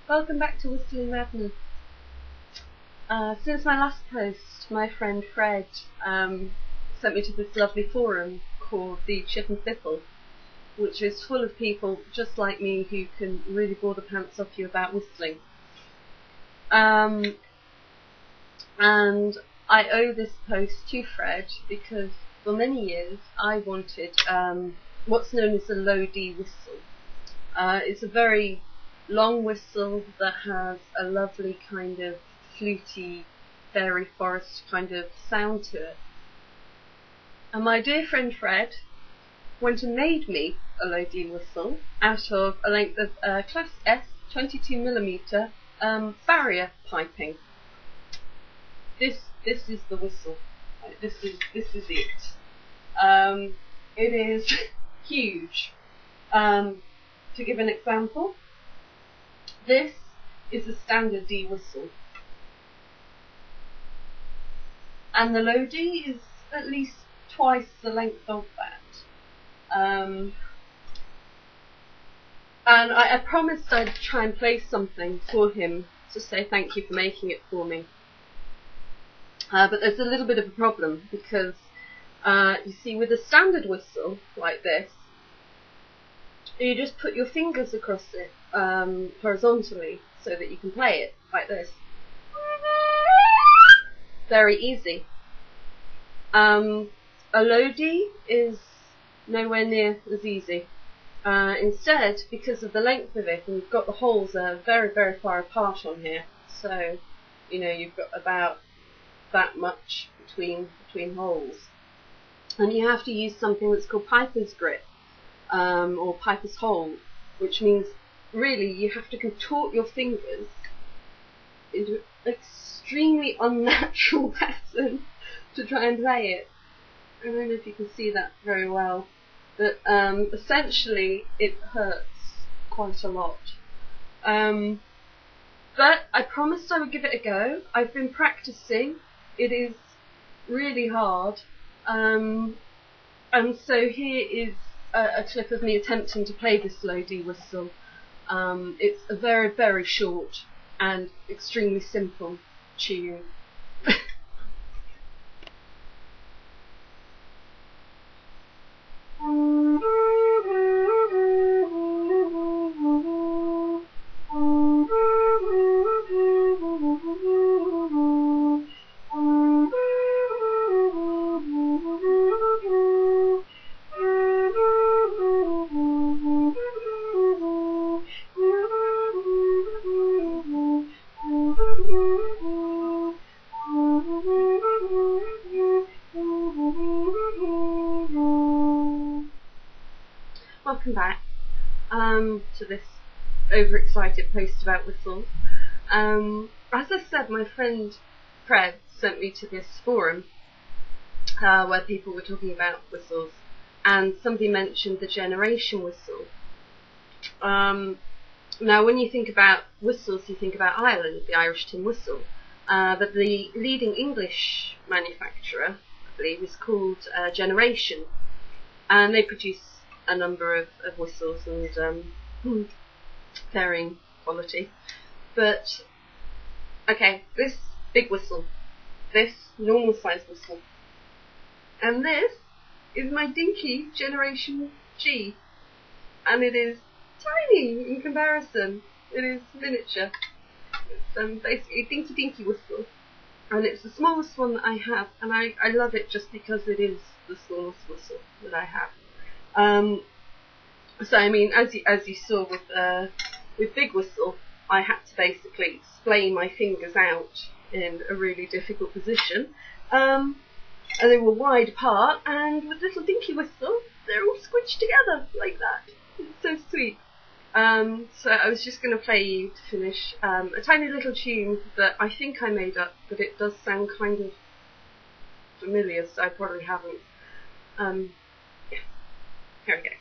Welcome back to Whistlin Madness. Since my last post, my friend Fred sent me to this lovely forum called the Chip and Fiddle, which is full of people just like me who can really bore the pants off you about whistling. And I owe this post to Fred because for many years I wanted what's known as a low D whistle. It's a very long whistle that has a lovely kind of fluty, fairy forest kind of sound to it. And my dear friend Fred went and made me a low D whistle out of a length of Class S 22mm barrier piping. This is the whistle. This is it. It is huge. To give an example, this is a standard D whistle, and the low D is at least twice the length of that. And I promised I'd try and play something for him to say thank you for making it for me. But there's a little bit of a problem because you see, with a standard whistle like this, you just put your fingers across it horizontally so that you can play it like this. Very easy. A low D is nowhere near as easy. Instead, because of the length of it, and you've got the holes very, very far apart on here, so you know you've got about that much between holes, and you have to use something that's called piper's grip. Or piper's hold, which means really you have to contort your fingers into an extremely unnatural pattern to try and play it. I don't know if you can see that very well, but essentially it hurts quite a lot. But I promised I would give it a go. I've been practicing. It is really hard. And so here is a clip of me attempting to play this low D whistle. It's a very, very short and extremely simple tune. Welcome back to this overexcited post about whistles. As I said, my friend Fred sent me to this forum where people were talking about whistles, and somebody mentioned the generation whistle. Now when you think about whistles, you think about Ireland, the Irish tin whistle, but the leading English manufacturer, I believe, is called Generation, and they produce a number of whistles and varying quality. But okay, this big whistle, this normal size whistle, and this is my dinky Generation G, and it is tiny in comparison. It is miniature. It's basically a dinky whistle, and it's the smallest one that I have, and I love it just because it is the smallest whistle that I have. So I mean, as you saw with Big Whistle, I had to basically splay my fingers out in a really difficult position, and they were wide apart. And with Little Dinky Whistle, they're all squished together like that. It's so sweet. So I was just going to play you to finish a tiny little tune that I think I made up, but it does sound kind of familiar, so I probably haven't. Yeah, here we go.